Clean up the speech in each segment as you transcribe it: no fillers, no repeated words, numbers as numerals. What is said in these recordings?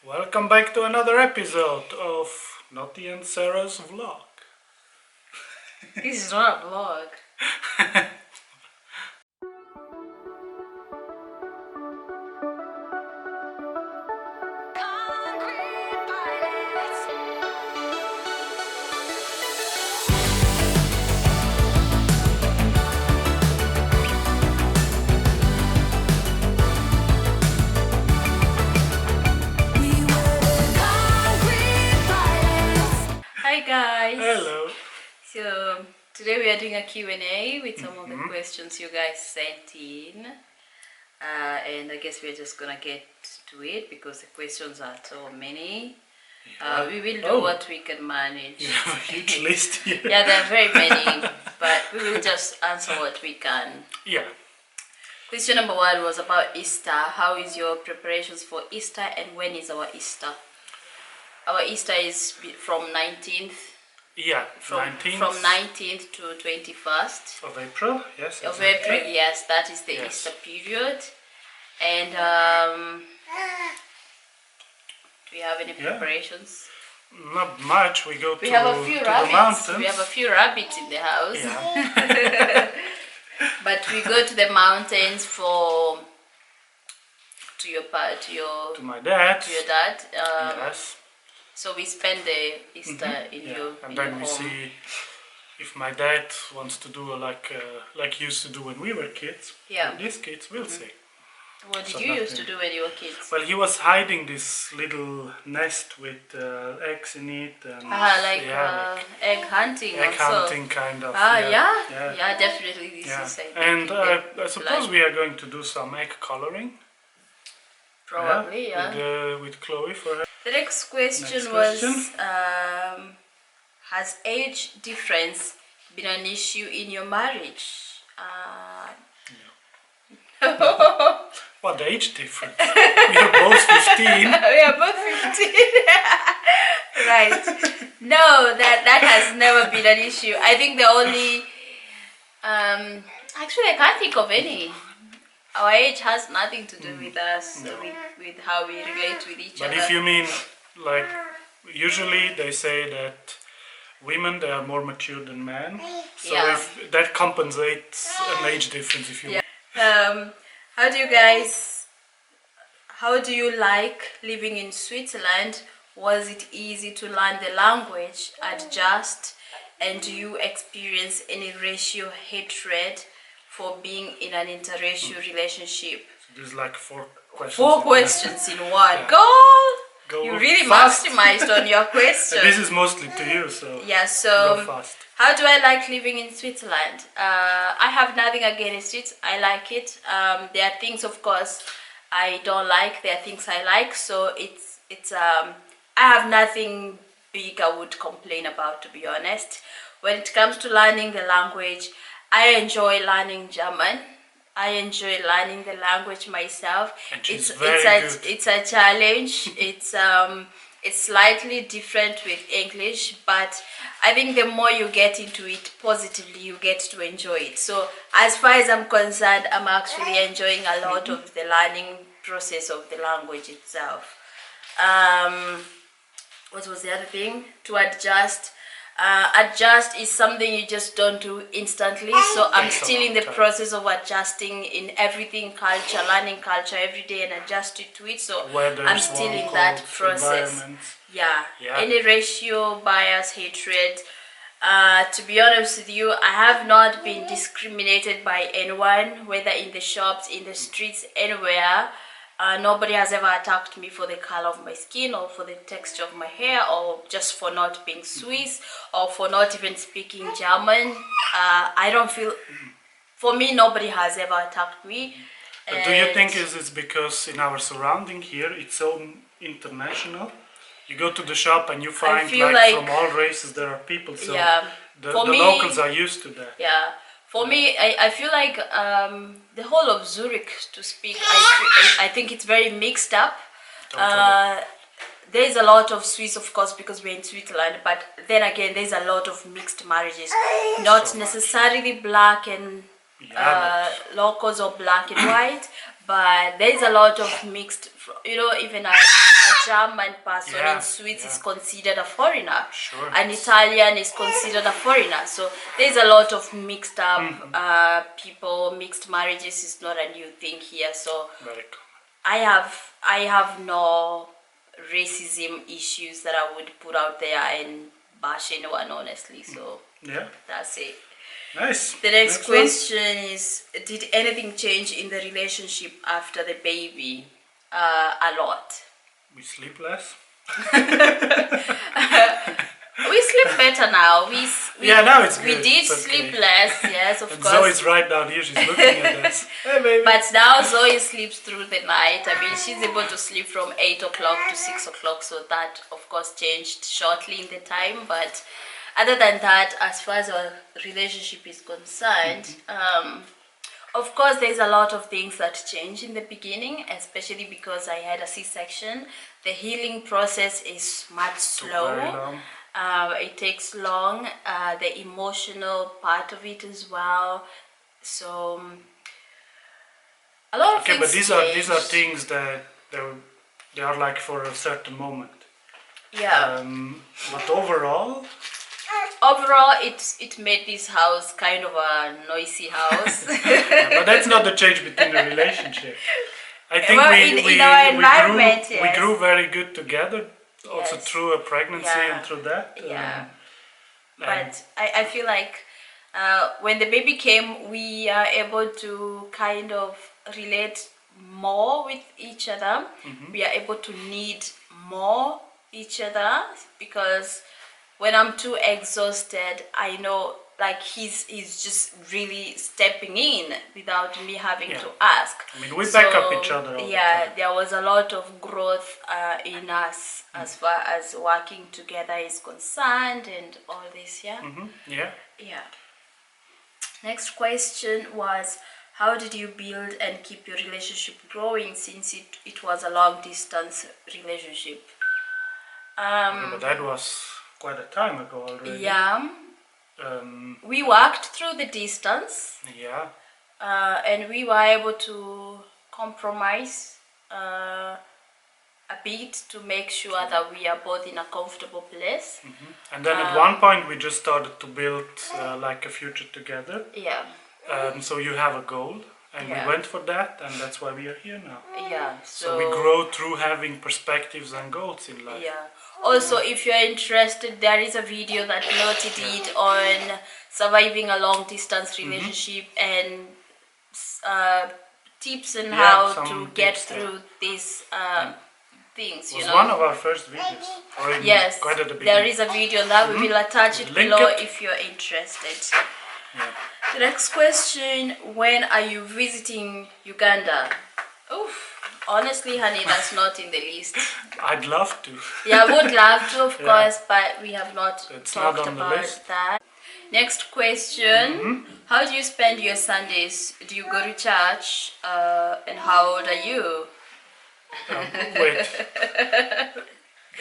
Welcome back to another episode of Noti&Sera's vlog. This is not a vlog. Hi guys. Hello. So today we are doing a Q&A with some of the questions you guys sent in. And I guess we're just gonna get to it because the questions are so many. We will do what we can manage. You have a huge list here. Yeah, there are very many, but we will just answer what we can. Yeah. Question number 1 was about Easter. How is your preparations for Easter and when is our Easter? Our Easter is from 19th. Yeah, From 19th to 21st. of April, yes. Of exactly. April, yes, that is the Yes. Easter period. And do you have any preparations? Not much. We go We to, have a few to rabbits. the mountains. We have a few rabbits in the house. Yeah. But we go to the mountains for to your to my dad. to your dad. Yes. So we spend the Easter in Yeah. your And in then your we home. see if my dad wants to do like he used to do when we were kids. Yeah. And these kids, we'll see. What did So you used to nothing. do when you were kids? Well, he was hiding this little nest with eggs in it and Like egg hunting egg also. hunting kind of. Yeah, definitely this Yeah. is a And I suppose like- we are going to do some egg coloring. probably, yeah. With Chloe for her. The next question Next was, question. has age difference been an issue in your marriage? What age difference? We are both 15. We are both 15. Right. No, that has never been an issue. I think the only, actually I can't think of any. Our age has nothing to do with us, with how we relate with each But other. if you mean, like, usually they say that women, they are more mature than men. So Yeah. if that compensates an age difference, if you want. How do you like living in Switzerland? Was it easy to learn the language, adjust, and do you experience any racial hatred for being in an interracial relationship? There's like 4 questions. 4 in questions in one. Yeah. Girl, Go you really fast. maximized on your there. question. This is mostly to you, so Yeah, go so fast. how do I like living in Switzerland? I have nothing against it. I like it. There are things, of course, I don't like. There are things I like. So it's I have nothing big I would complain about, to be honest. When it comes to learning the language, I enjoy learning German. I enjoy learning the language myself. And she's It's very a good. it's a challenge. It's slightly different with English, but I think the more you get into it positively, you get to enjoy it. So as far as I'm concerned, I'm actually enjoying a lot of the learning process of the language itself. What was the other thing? To adjust. Adjust is something you just don't do instantly. So I'm Takes a still in long the time. process of adjusting in everything, culture, learning culture every day and adjusting to it. So Weathers, I'm still warm, in that cold process. environments. Yeah. Yeah. Any racial bias, hatred. To be honest with you, I have not been discriminated by anyone, whether in the shops, in the streets, anywhere. Nobody has ever attacked me for the color of my skin or for the texture of my hair or just for not being Swiss or for not even speaking German. I don't feel, for me, nobody has ever attacked me. But do you think it's because in our surrounding here it's so international? You go to the shop and you find feel like like- from all races there are people, so Yeah. the For me- locals are used to that. Yeah, for me, I feel like the whole of Zurich, to speak, I think it's very mixed up. Totally. There's a lot of Swiss, of course, because we're in Switzerland, but then again, there's a lot of mixed marriages. Not So much. necessarily black and locals or black and white, but there's a lot of mixed, even a German person Yeah, in Swiss yeah. is considered a foreigner. Sure. An Italian is considered a foreigner. So there's a lot of mixed up people. Mixed marriages is not a new thing here. So Very common. I have no racism issues that I would put out there and bash anyone, honestly. So Yeah. that's it. Nice. The next one. question is, did anything change in the relationship after the baby? A lot. We sleep less. We sleep better now. We Yeah, now it's we good. did It's okay. sleep less, yes, of And course. Zoe's right down here. She's looking at us. Hey, baby. But now Zoe sleeps through the night. I mean, she's able to sleep from 8 o'clock to 6 o'clock. So that, of course, changed shortly in the time. But other than that, as far as our relationship is concerned, of course, there's a lot of things that change in the beginning, especially because I had a C-section. The healing process is much slow. Very long. It takes long. The emotional part of it as well. So a lot of Okay, things. but these are changed. things that they are like for a certain moment. Yeah. But overall, Overall, it made this house kind of a noisy house. but that's not the change between the relationship. I think Well, we in our environment, we yes. grew very good together, also Yes. through a pregnancy Yeah. and through that. Yeah. And But I feel like when the baby came, we are able to kind of relate more with each other. We are able to need more each other, because when I'm too exhausted, I know like he's just really stepping in without me having Yeah. to ask. I mean, we back up each other all the Yeah, time. there was a lot of growth in us as far as working together is concerned and all this. Yeah. Yeah. Yeah. Next question was, how did you build and keep your relationship growing since it was a long distance relationship? But that was quite a time ago already. Yeah. Um, We worked through the distance, yeah. and we were able to compromise a bit to make sure that we are both in a comfortable place. And then at one point we just started to build like a future together. Yeah. So you have a goal, and Yeah. we went for that, and that's why we are here now. Yeah. So we grow through having perspectives and goals in life. Yeah. Also, if you're interested, there is a video that Noti did on surviving a long distance relationship and tips on how some to get tips, through these things. It was You know. one of our first videos. Or in Yes, quite at the there beginning. is a video on that. We will attach it Link below it. if you're interested. Yeah. The next question: when are you visiting Uganda? Oof, honestly, honey, that's not in the list. I'd love to. Yeah, I would love to, of Yeah. course, but we have not It's talked not on the about list. that. Next question: how do you spend your Sundays? Do you go to church? And how old are you? Wait.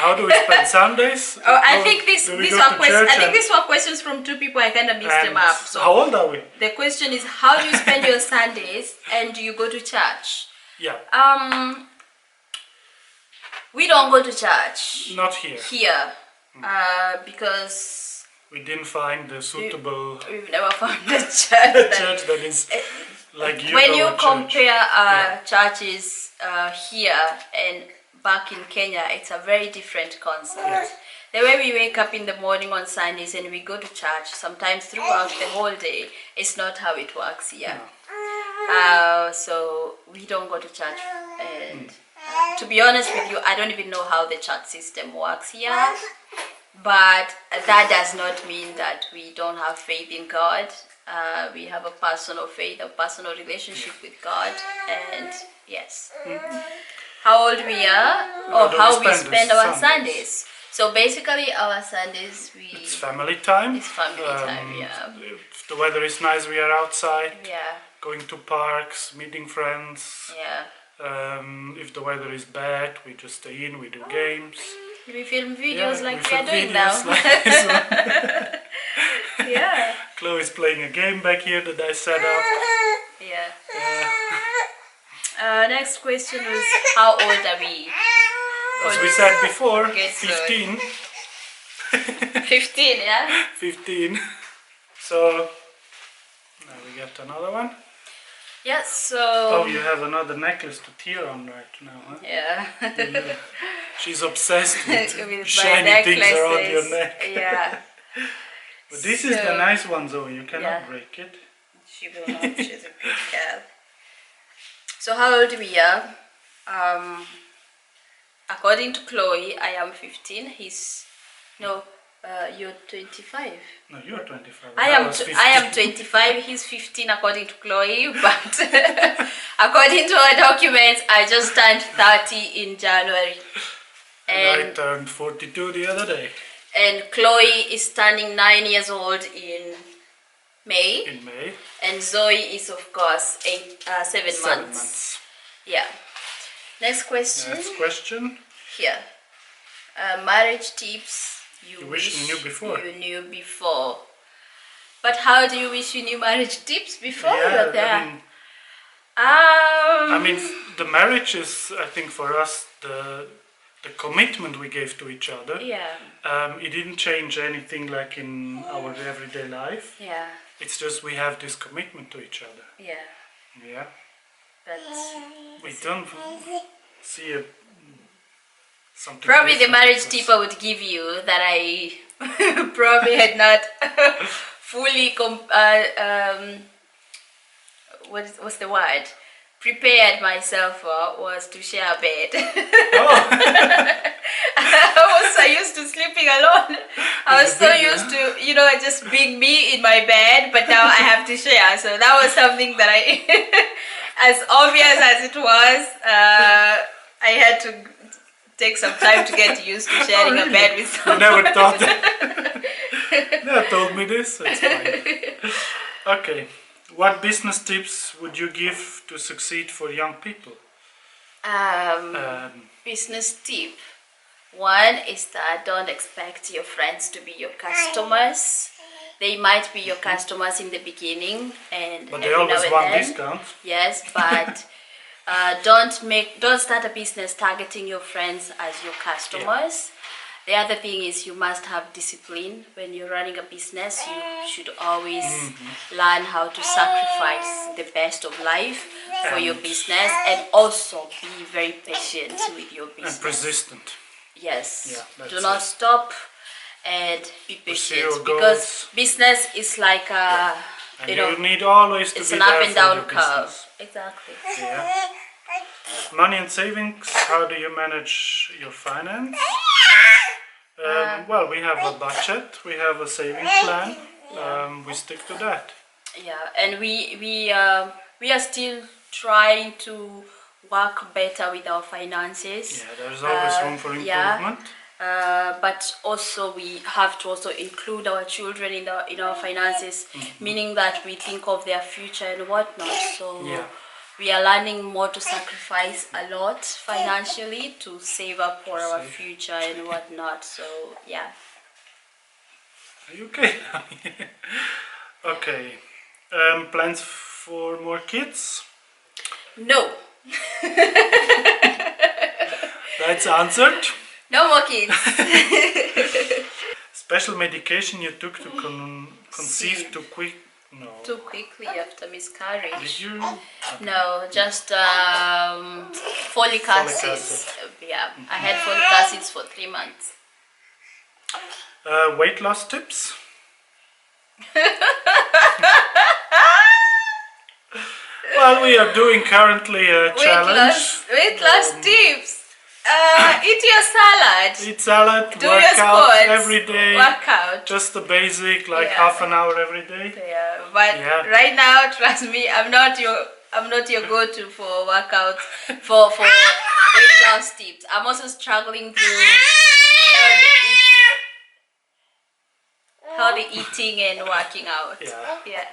How do we spend Sundays? Oh, I think Do we these go were to questions. church I think and- these were questions from two people. I kind of mixed them and up. So how old are we? the question is, how do you spend your Sundays, and do you go to church? Yeah. We don't go to church Not here. here because We didn't find the suitable we've never found a church that church that is like you when go you to church. compare churches here and back in Kenya, it's a very different concept. Yes. The way we wake up in the morning on Sundays and we go to church, sometimes throughout the whole day, it's not how it works here. So we don't go to church, and to be honest with you, I don't even know how the church system works here. But that does not mean that we don't have faith in God. We have a personal faith, a personal relationship with God, and yes. How old we are, or do how we we spend spend the our Sundays? Sundays. So basically, our Sundays It's family time. It's family time, yeah. If the weather is nice, we are outside, yeah, going to parks, meeting friends. yeah. If the weather is bad, we just stay in, we do games. We film videos like we film are doing now. videos like this one. Yeah, Chloe's playing a game back here that I set up. yeah. Next question was, how old are we? as we said before, Okay, so 15. 15, yeah? 15. So now we get another one. Yeah, so... Oh, you have another necklace to tear on right now, huh? Yeah. She's obsessed with, With my shiny things around your necklaces. neck. Yeah. But this is the nice one, Zoe. You cannot Yeah. break it. She will not. She's a good girl. So how old we are? According to Chloe, I am 15. You're 25. No, you're 25. I am 25. He's 15 according to Chloe, but according to our documents, I just turned 30 in January. And I turned 42 the other day. And Chloe is turning 9 years old in May. In May. And Zoe is, of course, 7 months. Yeah. Next question. Next question. Here. Marriage tips you wish you knew before. You knew before. But how do you wish you knew marriage tips before you're there? I mean, the marriage is, I think, for us, the commitment we gave to each other. Yeah. It didn't change anything like in our everyday life. Yeah. It's just we have this commitment to each other. Yeah. Yeah. But we don't see something. Probably the marriage tip I would give you that I probably had not fully what's the word? Prepared myself for was to share a bed. I used to sleeping alone. I was so used to, just being me in my bed, but now I have to share. So that was something that as obvious as it was, I had to take some time to get used to sharing a bed with someone. You never thought that. Never told me this. It's fine. Okay. What business tips would you give to succeed for young people? Business tip. One is that don't expect your friends to be your customers. They might be your customers in the beginning, but they always want discounts. Yes, but don't start a business targeting your friends as your customers. Yeah. The other thing is you must have discipline. When you're running a business, you should always learn how to sacrifice the best of life for your business, and also be very patient with your business. And persistent. Yes. Yeah, do not stop and be patient, because business is like a you need always to it's be an up there and down for your curve. business. Exactly. Yeah. Money and savings. How do you manage your finance? Well, we have a budget. We have a saving plan. We stick to that. Yeah, and we are still trying to work better with our finances. Yeah, there's always room for improvement. But also we have to also include our children in our finances, meaning that we think of their future and whatnot. So we are learning more to sacrifice a lot financially to save up for our future and whatnot. So yeah. Are you okay? Okay. Plans for more kids? No. That's answered. No more kids. Special medication you took to conceive too quick? No. Too quickly after miscarriage. Did you? No, just folic acid. Yeah, I had folic acids for 3 months. Weight loss tips? Well, we are doing currently a challenge. Weight loss tips. Eat your salad. Eat salad. Do work your squats out every day. Workout. Just the basic, like half an hour every day. Yeah, but right now, trust me, I'm not your go-to for workouts for weight loss tips. I'm also struggling through healthy eating and working out. Yeah.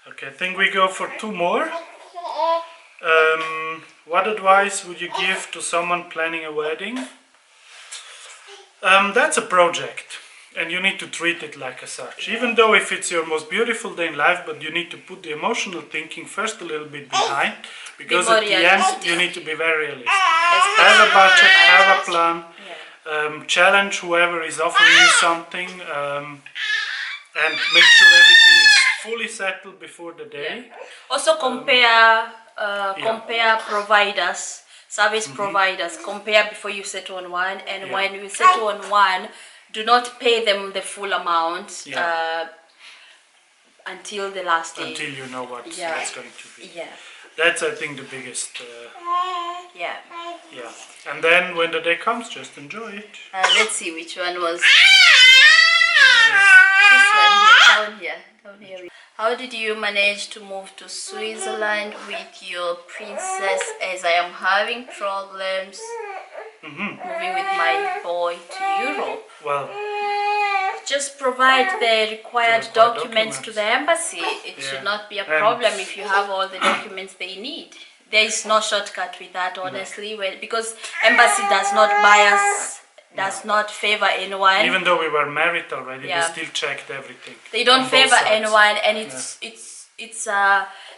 Okay, I think we go for 2 more. What advice would you give to someone planning a wedding? That's a project, and you need to treat it like as such. Even though if it's your most beautiful day in life, but you need to put the emotional thinking first a little bit behind, because at the end you need to be very realistic. have a budget, have a plan, Yeah. challenge whoever is offering you something, and make sure everything is fully settled before the day. Also compare providers, service providers. Compare before you settle on one, and when you settle on one, do not pay them the full amount until the last day. Until you know what's going to be. Yeah. That's, I think, the biggest. Yeah. Yeah. And then when the day comes, just enjoy it. Let's see which one was. This one here, down here. How did you manage to move to Switzerland with your princess, as I am having problems moving with my boy to Europe? Well, just provide the required documents to the embassy. It should not be a problem if you have all the documents they need. There is no shortcut with that, honestly, because embassy does not bias, does not favor anyone. Even though we were married already, they still checked everything. They don't favor anyone, and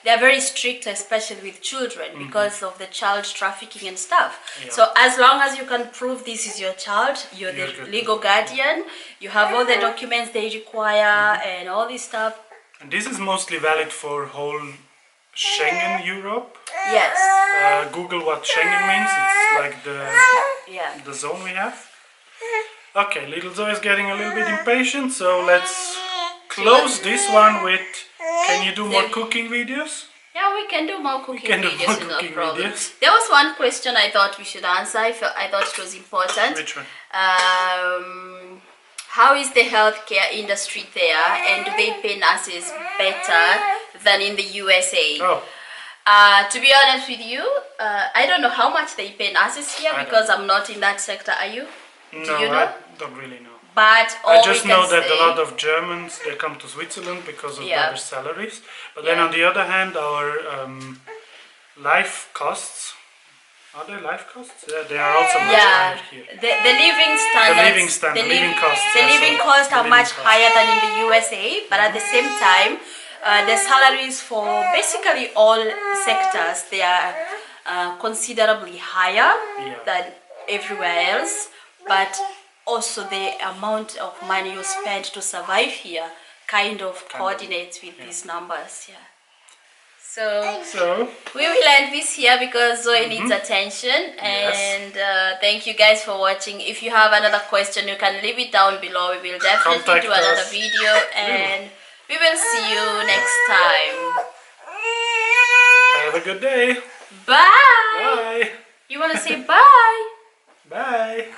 they're very strict, especially with children, because of the child trafficking and stuff. So as long as you can prove this is your child, you're the legal guardian, you have all the documents they require and all this stuff. And this is mostly valid for whole Schengen Europe. Yes. Google what Schengen means. It's like the zone we have. Okay, little Zoe is getting a little bit impatient, so let's close this one with, can you do more cooking videos? Yeah, we can do more cooking videos, no problem. Videos. There was one question I thought we should answer. I thought it was important. Which one? How is the healthcare industry there, and do they pay nurses better than in the USA? Oh. To be honest with you, I don't know how much they pay nurses here because I'm not in that sector. Are you? No, you know? I don't really know. But I just know that a lot of Germans, they come to Switzerland because of better salaries. But then on the other hand, our life costs, are they life costs? Yeah, they are also much higher here. The living standards, the living costs. The living costs are much higher than in the USA, but at the same time, the salaries for basically all sectors, they are considerably higher than everywhere else. But also the amount of money you spend to survive here kind of coordinates with these numbers. So we will end this here because Zoe needs attention, and thank you guys for watching. If you have another question, you can leave it down below. We will definitely do another video, and we will see you next time. Have a good day. Bye. Bye. You want to say bye? Bye.